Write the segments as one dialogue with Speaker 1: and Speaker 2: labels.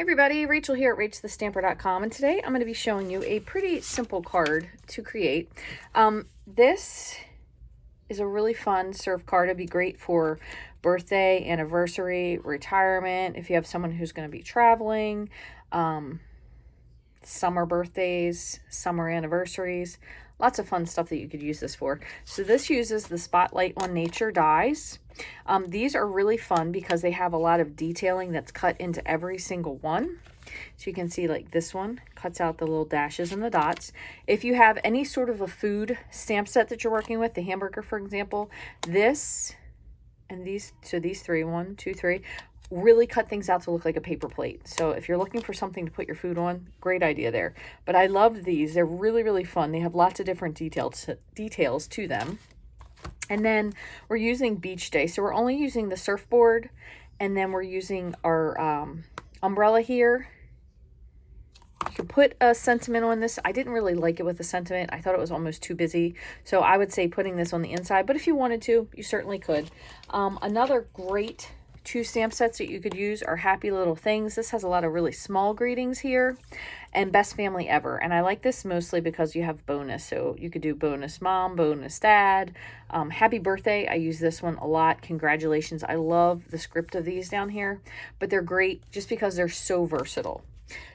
Speaker 1: Hey everybody, Rachel here at Rachthestamper.com, and today I'm going to be showing you a pretty simple card to create. This is a really fun surf card. It'd be great for birthday, anniversary, retirement, if you have someone who's going to be traveling, summer birthdays, summer anniversaries. Lots of fun stuff that you could use this for. So this uses the Spotlight on Nature dies. These are really fun because they have a lot of detailing that's cut into every single one. So you can see like this one cuts out the little dashes and the dots. If you have any sort of a food stamp set that you're working with, the hamburger, for example, this and these, so these three, 1, 2, 3, really cut things out to look like a paper plate. So if you're looking for something to put your food on, great idea there. But I love these. They're really, really fun. They have lots of different details to them. And then we're using Beach Day. So we're only using the surfboard, and then we're using our umbrella here. You could put a sentiment on this. I didn't really like it with a sentiment. I thought it was almost too busy. So I would say putting this on the inside, but if you wanted to, you certainly could. Another great 2 stamp sets that you could use are Happy Little Things. This has a lot of really small greetings here, and Best Family Ever. And I like this mostly because you have bonus. So you could do bonus mom, bonus dad, happy birthday. I use this one a lot. Congratulations. I love the script of these down here, but they're great just because they're so versatile.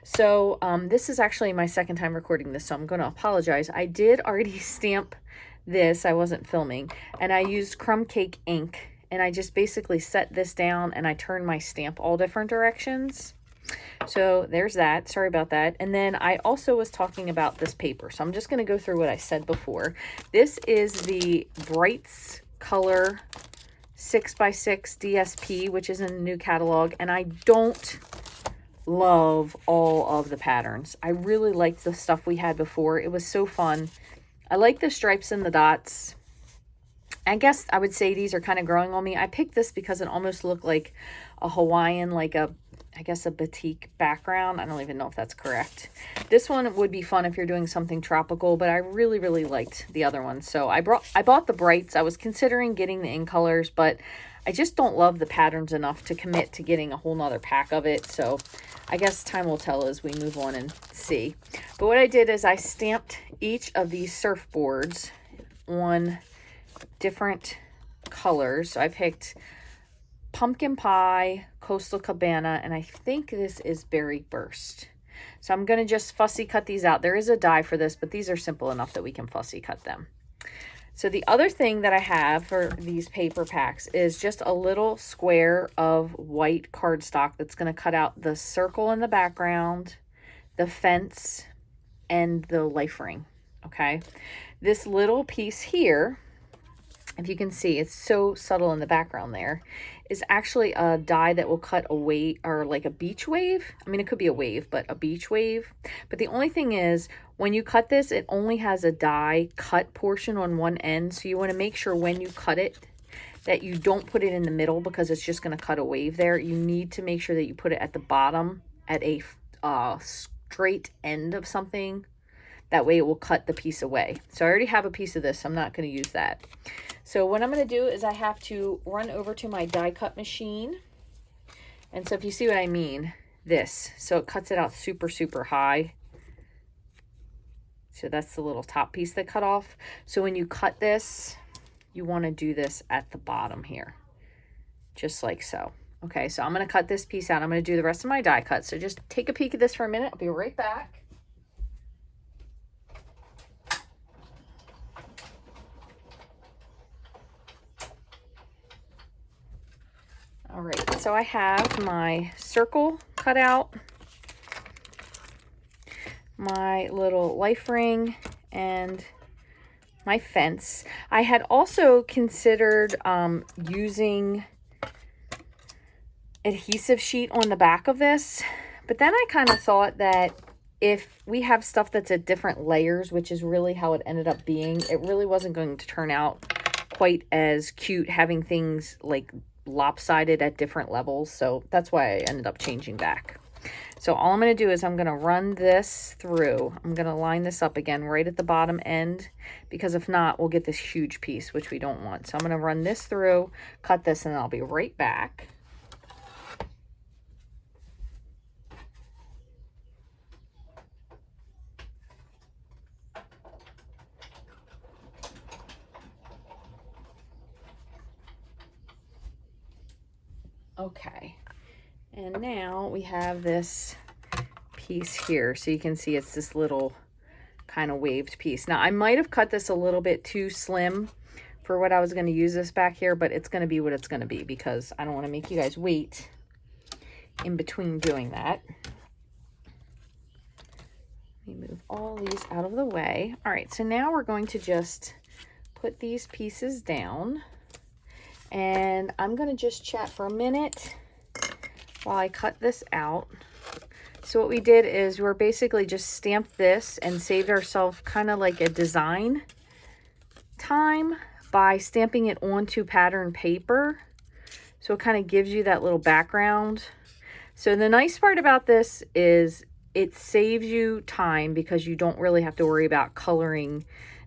Speaker 1: So this is actually my second time recording this, so I'm going to apologize. I did already stamp this. I wasn't filming, and I used crumb cake ink. And I just basically set this down and I turn my stamp all different directions. So there's that. Sorry about that. And then I also was talking about this paper. So I'm just going to go through what I said before. This is the Brights Color 6x6 DSP, which is in the new catalog. And I don't love all of the patterns. I really liked the stuff we had before. It was so fun. I like the stripes and the dots. I guess I would say these are kind of growing on me. I picked this because it almost looked like a Hawaiian, like a, I guess a batik background. I don't even know if that's correct. This one would be fun if you're doing something tropical, but I really, really liked the other one. So I bought the Brights. I was considering getting the in colors, but I just don't love the patterns enough to commit to getting a whole nother pack of it. So I guess time will tell as we move on and see. But what I did is I stamped each of these surfboards on different colors. So I picked Pumpkin Pie, Coastal Cabana, and I think this is Berry Burst. So I'm going to just fussy cut these out. There is a die for this, but these are simple enough that we can fussy cut them. So the other thing that I have for these paper packs is just a little square of white cardstock that's going to cut out the circle in the background, the fence, and the life ring. Okay. This little piece here, if you can see, it's so subtle in the background there, is actually a die that will cut a wave, or like a beach wave. I mean, it could be a wave, but a beach wave. But the only thing is, when you cut this, it only has a die cut portion on one end. So you want to make sure when you cut it that you don't put it in the middle, because it's just going to cut a wave there. You need to make sure that you put it at the bottom at a straight end of something. That way it will cut the piece away. So I already have a piece of this. So I'm not going to use that. So what I'm going to do is I have to run over to my die cut machine. And so if you see what I mean, this. So it cuts it out super, super high. So that's the little top piece that cut off. So when you cut this, you want to do this at the bottom here. Just like so. Okay, so I'm going to cut this piece out. I'm going to do the rest of my die cut. So just take a peek at this for a minute. I'll be right back. All right, so I have my circle cut out, my little life ring, and my fence. I had also considered using adhesive sheet on the back of this, but then I kind of thought that if we have stuff that's at different layers, which is really how it ended up being, it really wasn't going to turn out quite as cute having things like lopsided at different levels. So that's why I ended up changing back. So all I'm going to do is I'm going to run this through. I'm going to line this up again right at the bottom end, because if not, we'll get this huge piece, which we don't want. So I'm going to run this through, cut this, and I'll be right back. Okay. And now we have this piece here. So you can see it's this little kind of waved piece. Now I might have cut this a little bit too slim for what I was going to use this back here, but it's going to be what it's going to be because I don't want to make you guys wait in between doing that. Let me move all these out of the way. All right, so now we're going to just put these pieces down, and I'm going to just chat for a minute while I cut this out. So what we did is we're basically just stamped this and saved ourselves kind of like a design time by stamping it onto pattern paper. So it kind of gives you that little background. So the nice part about this is it saves you time because you don't really have to worry about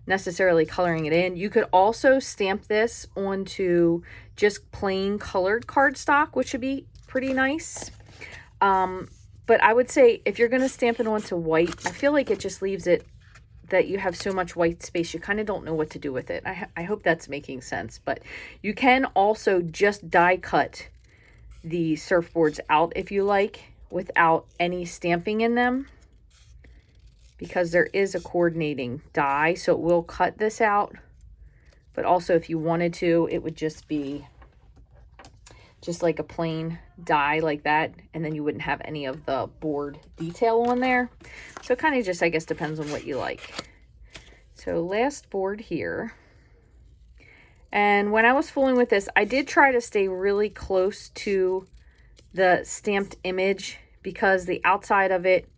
Speaker 1: necessarily coloring it in. You could also stamp this onto just plain colored cardstock, which would be pretty nice. But I would say if you're going to stamp it onto white, I feel like it just leaves it that you have so much white space, you kind of don't know what to do with it. I hope that's making sense. But you can also just die cut the surfboards out if you like without any stamping in them, because there is a coordinating die, so it will cut this out. But also if you wanted to, it would just be just like a plain die like that, and then you wouldn't have any of the board detail on there. So it kind of just, I guess, depends on what you like. So last board here. And when I was fooling with this, I did try to stay really close to the stamped image because the outside of it,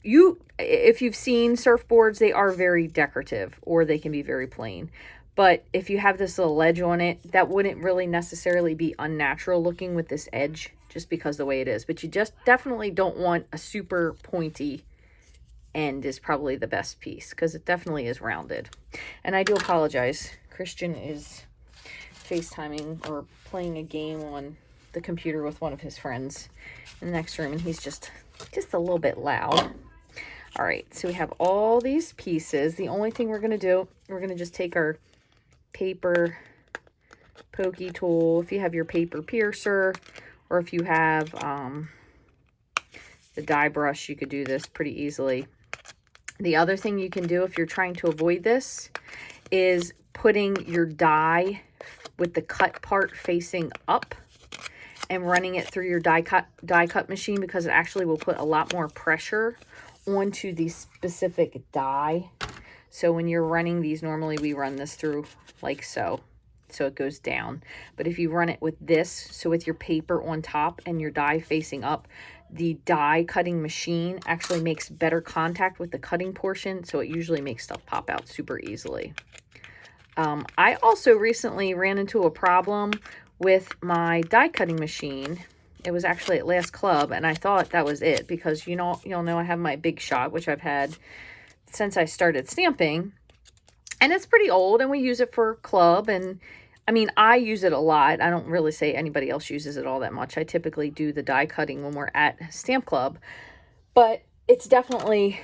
Speaker 1: if you've seen surfboards, they are very decorative or they can be very plain. But if you have this little ledge on it, that wouldn't really necessarily be unnatural looking with this edge just because the way it is. But you just definitely don't want a super pointy end is probably the best piece because it definitely is rounded. And I do apologize. Christian is FaceTiming or playing a game on the computer with one of his friends in the next room, and he's just a little bit loud. All right, so we have all these pieces. The only thing we're going to do, we're going to just take our paper pokey tool. If you have your paper piercer, or if you have the die brush, you could do this pretty easily. The other thing you can do if you're trying to avoid this is putting your die with the cut part facing up and running it through your die cut machine, because it actually will put a lot more pressure onto the specific die. So when you're running these, normally we run this through like so it goes down. But if you run it with this, so with your paper on top and your die facing up, the die cutting machine actually makes better contact with the cutting portion, so it usually makes stuff pop out super easily. I also recently ran into a problem with my die cutting machine. It was actually at last club, and I thought that was it because you'll know I have my Big Shot, which I've had since I started stamping, and it's pretty old, and we use it for club. And I mean, I use it a lot. I don't really say anybody else uses it all that much. I typically do the die cutting when we're at Stamp Club, but it's definitely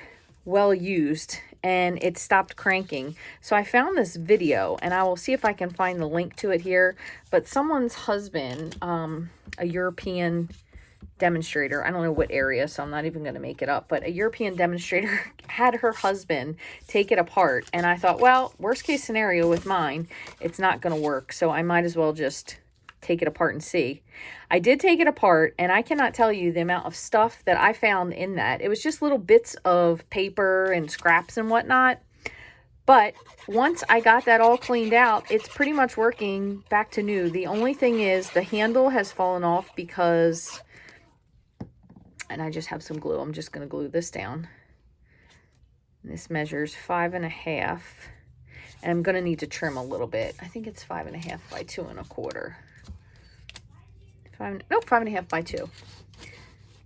Speaker 1: well used and it stopped cranking. So I found this video, and I will see if I can find the link to it here. But someone's husband, a European demonstrator, I don't know what area, so I'm not even going to make it up, but a European demonstrator had her husband take it apart, and I thought, well, worst case scenario with mine, it's not going to work, so I might as well just take it apart and see. I did take it apart, and I cannot tell you the amount of stuff that I found in that. It was just little bits of paper and scraps and whatnot. But once I got that all cleaned out, it's pretty much working back to new. The only thing is the handle has fallen off because, and I just have some glue. I'm just going to glue this down. This measures 5.5, and I'm going to need to trim a little bit. I think it's 5.5 by 2.25. 5.5 by 2.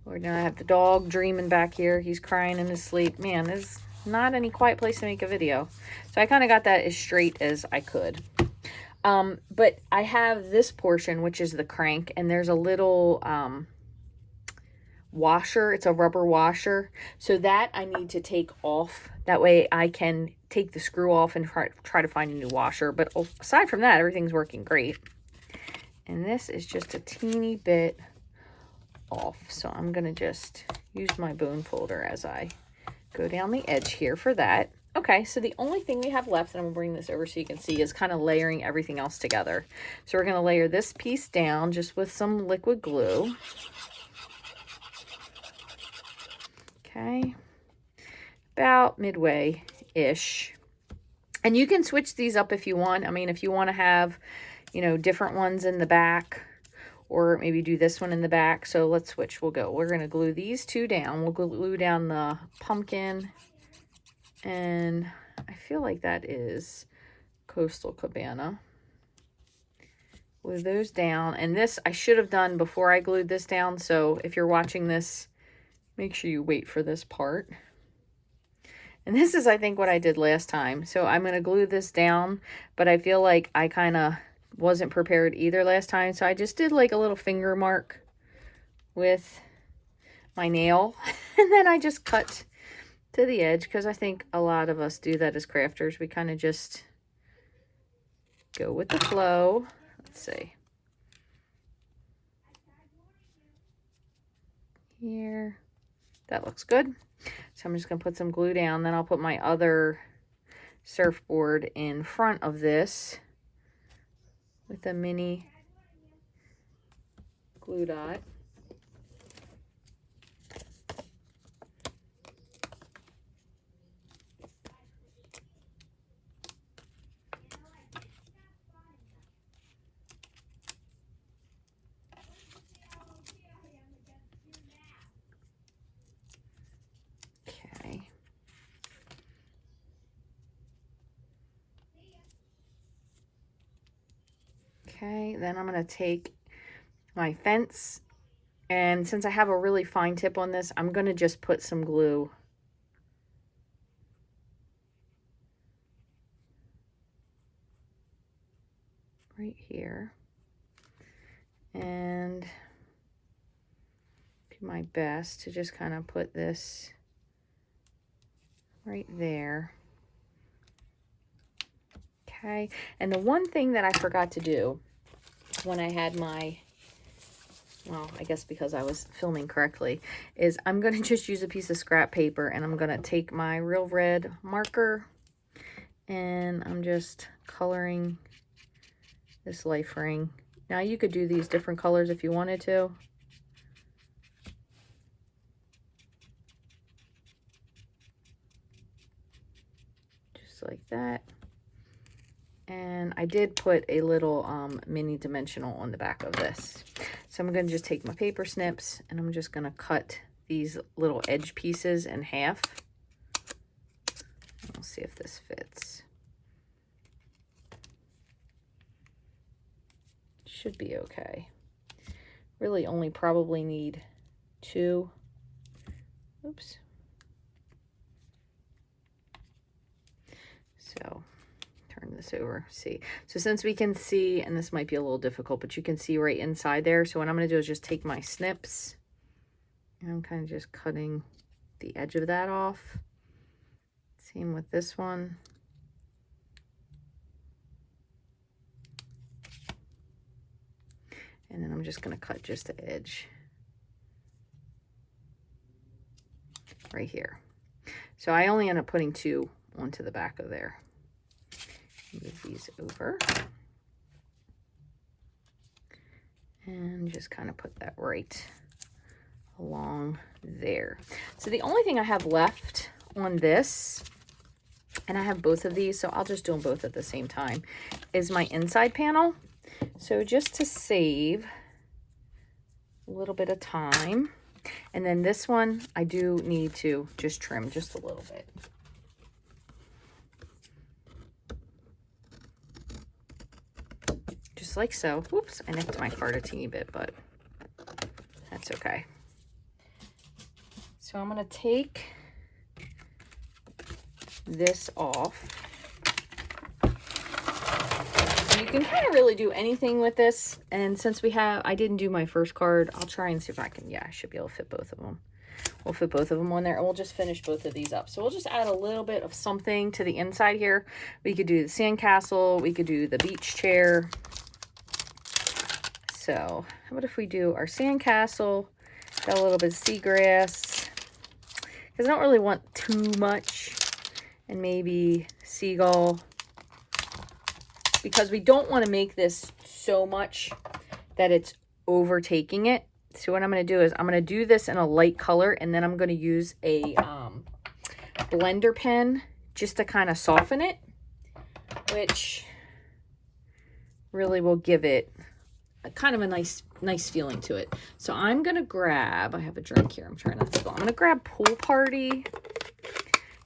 Speaker 1: We're gonna have the dog dreaming back here. He's crying in his sleep. Man, there's not any quiet place to make a video. So I kind of got that as straight as I could. But I have this portion, which is the crank, and there's a little washer. It's a rubber washer. So that I need to take off. That way I can take the screw off and try to find a new washer. But aside from that, everything's working great. And this is just a teeny bit off. So I'm going to just use my bone folder as I go down the edge here for that. Okay, so the only thing we have left, and I'm going to bring this over so you can see, is kind of layering everything else together. So we're going to layer this piece down just with some liquid glue. Okay, about midway-ish. And you can switch these up if you want. I mean, if you want to have, you know, different ones in the back, or maybe do this one in the back. So let's switch. We're going to glue these two down. We'll glue down the pumpkin. And I feel like that is Coastal Cabana. Glue those down. And this I should have done before I glued this down. So if you're watching this, make sure you wait for this part. And this is, I think, what I did last time. So I'm going to glue this down, but I feel like I kind of wasn't prepared either last time. So I just did like a little finger mark with my nail. And then I just cut to the edge, because I think a lot of us do that as crafters. We kind of just go with the flow. Let's see. Here. That looks good. So I'm just going to put some glue down. Then I'll put my other surfboard in front of this with a mini glue dot. Okay, then I'm going to take my fence, and since I have a really fine tip on this, I'm going to just put some glue right here, and do my best to just kind of put this right there. Okay, and the one thing that I forgot to do when I had my, well, I guess because I was filming correctly, is I'm going to just use a piece of scrap paper, and I'm going to take my real red marker, and I'm just coloring this life ring. Now you could do these different colors if you wanted to. Just like that. And I did put a little mini dimensional on the back of this. So I'm going to just take my paper snips, and I'm just going to cut these little edge pieces in half. We'll see if this fits. Should be okay. Really only probably need 2. Oops. So turn this over, see. So since we can see, and this might be a little difficult, but you can see right inside there. So what I'm going to do is just take my snips, and I'm kind of just cutting the edge of that off. Same with this one. And then I'm just going to cut just the edge right here. So I only end up putting 2 onto the back of there. Move these over. And just kind of put that right along there. So the only thing I have left on this, and I have both of these, so I'll just do them both at the same time, is my inside panel. So just to save a little bit of time, and then this one I do need to just trim just a little bit. Just like so. Whoops, I nicked my card a teeny bit, but that's okay. So I'm going to take this off. You can kind of really do anything with this, and since I didn't do my first card, I'll try and see if I can, yeah, I should be able to fit both of them. We'll fit both of them on there, and we'll just finish both of these up. So we'll just add a little bit of something to the inside here. We could do the sandcastle, we could do the beach chair. So how about if we do our sandcastle, got a little bit of seagrass, because I don't really want too much, and maybe seagull, because we don't want to make this so much that it's overtaking it. So what I'm going to do is I'm going to do this in a light color, and then I'm going to use a blender pen just to kind of soften it, which really will give it a kind of a nice feeling to it. So I'm going to grab, I have a drink here, I'm trying not to spill. I'm going to grab Pool Party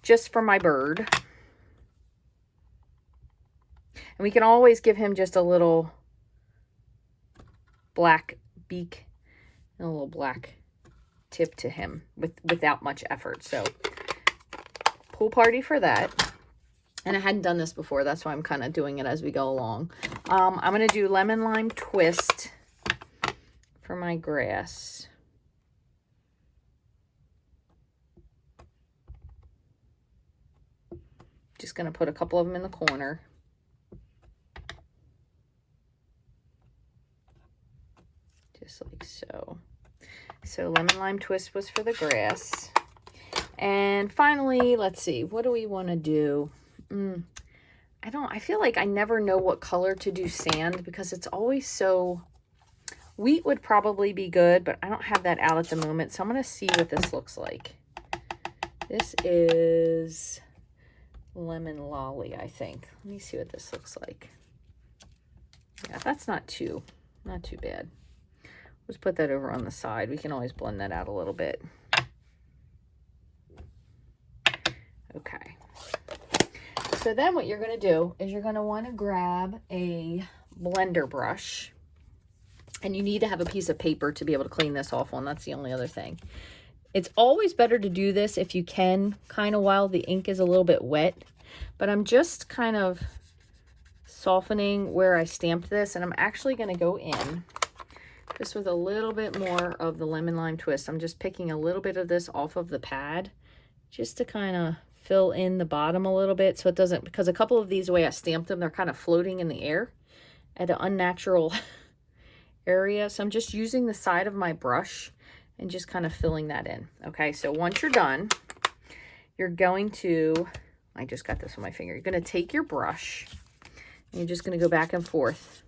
Speaker 1: just for my bird. And we can always give him just a little black beak and a little black tip to him without much effort. So Pool Party for that. And I hadn't done this before, that's why I'm kind of doing it as we go along. I'm going to do Lemon Lime Twist for my grass. Just going to put a couple of them in the corner. Just like so. So Lemon Lime Twist was for the grass. And finally, let's see, what do we want to do? I feel like I never know what color to do sand, because it's always so, wheat would probably be good, but I don't have that out at the moment. So I'm going to see what this looks like. This is Lemon Lolly, I think. Let me see what this looks like. Yeah, that's not too bad. Let's put that over on the side. We can always blend that out a little bit. Okay. So then what you're going to do is you're going to want to grab a blender brush, and you need to have a piece of paper to be able to clean this off on. That's the only other thing. It's always better to do this if you can, kind of while the ink is a little bit wet, but I'm just kind of softening where I stamped this, and I'm actually going to go in just with a little bit more of the Lemon Lime Twist. I'm just picking a little bit of this off of the pad just to kind of fill in the bottom a little bit, so it doesn't, because a couple of these, the way I stamped them, they're kind of floating in the air at an unnatural area. So I'm just using the side of my brush and just kind of filling that in. Okay, so once you're done, you're going to, I just got this with my finger, you're going to take your brush and you're just going to go back and forth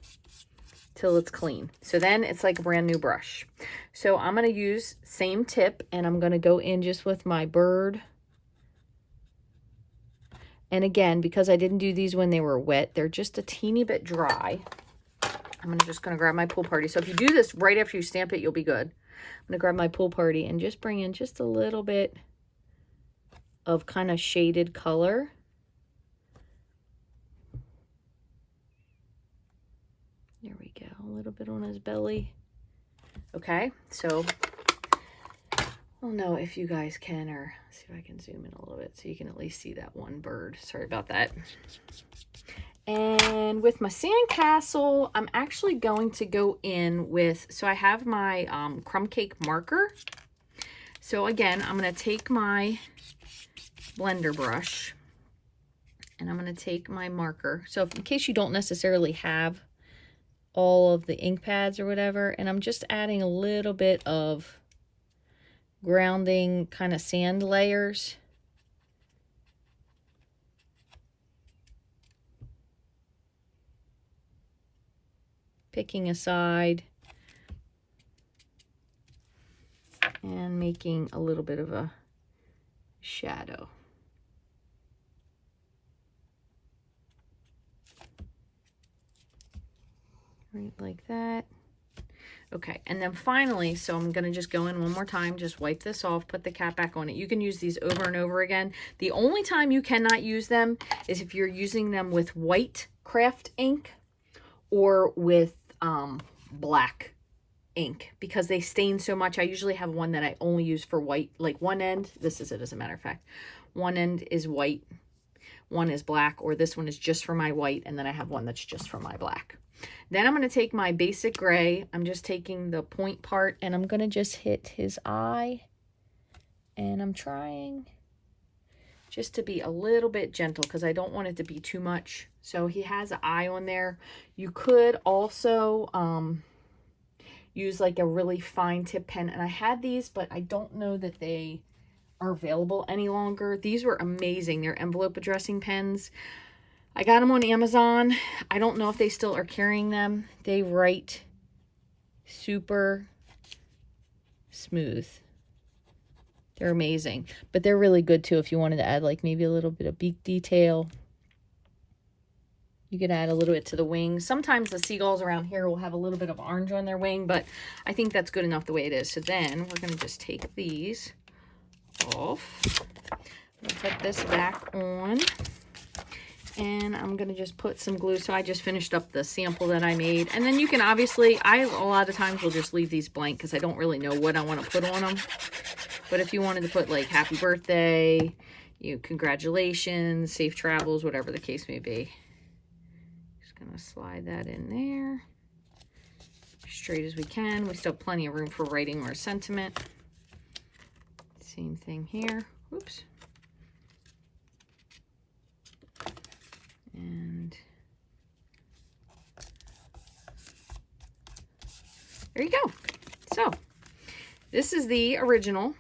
Speaker 1: till it's clean. So then it's like a brand new brush. So I'm going to use same tip, and I'm going to go in just with my bird. And again, because I didn't do these when they were wet, they're just a teeny bit dry. I'm just going to grab my Pool Party. So if you do this right after you stamp it, you'll be good. I'm going to grab my Pool Party and just bring in just a little bit of kind of shaded color. There we go. A little bit on his belly. Okay, so I don't know if you guys can, or see if I can zoom in a little bit so you can at least see that one bird. Sorry about that. And with my sandcastle, I'm actually going to go in with, so I have my crumb cake marker. So again, I'm going to take my blender brush and I'm going to take my marker. So in case you don't necessarily have all of the ink pads or whatever, and I'm just adding a little bit of grounding kind of sand layers. Picking a side and making a little bit of a shadow. Right like that. Okay, and then finally, so I'm going to just go in one more time, just wipe this off, put the cap back on it. You can use these over and over again. The only time you cannot use them is if you're using them with white craft ink or with black ink, because they stain so much. I usually have one that I only use for white, like one end, this is it as a matter of fact, one end is white, one is black, or this one is just for my white, and then I have one that's just for my black. Then I'm going to take my basic gray, I'm just taking the point part, and I'm going to just hit his eye, and I'm trying just to be a little bit gentle because I don't want it to be too much. So he has an eye on there. You could also use like a really fine tip pen. And I had these, but I don't know that they are available any longer. These were amazing. They're envelope addressing pens. I got them on Amazon. I don't know if they still are carrying them. They write super smooth. They're amazing, but they're really good too if you wanted to add like maybe a little bit of beak detail. You could add a little bit to the wings. Sometimes the seagulls around here will have a little bit of orange on their wing, but I think that's good enough the way it is. So then we're going to just take these off. I'm going to put this back on. And I'm going to just put some glue. So I just finished up the sample that I made. And then you can obviously, a lot of times will just leave these blank because I don't really know what I want to put on them. But if you wanted to put like happy birthday, congratulations, safe travels, whatever the case may be. Just going to slide that in there. Straight as we can. We still have plenty of room for writing more sentiment. Same thing here. Oops. And there you go. So this is the original.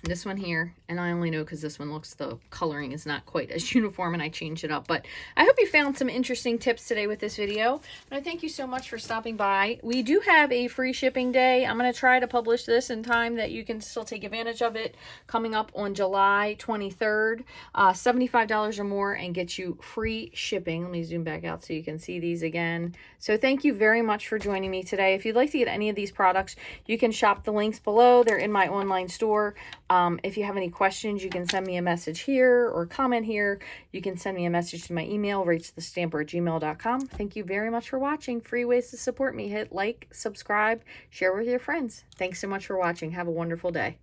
Speaker 1: This one here, and I only know because this one looks, the coloring is not quite as uniform and I changed it up, but I hope you found some interesting tips today with this video. And I thank you so much for stopping by. We do have a free shipping day. I'm going to try to publish this in time that you can still take advantage of it, coming up on July 23rd. $75 or more and get you free shipping. Let me zoom back out so you can see these again. So thank you very much for joining me today. If you'd like to get any of these products, you can shop the links below. They're in my online store. If you have any questions, you can send me a message here or comment here. You can send me a message to my email, rachthestamper@gmail.com. Thank you very much for watching. Free ways to support me. Hit like, subscribe, share with your friends. Thanks so much for watching. Have a wonderful day.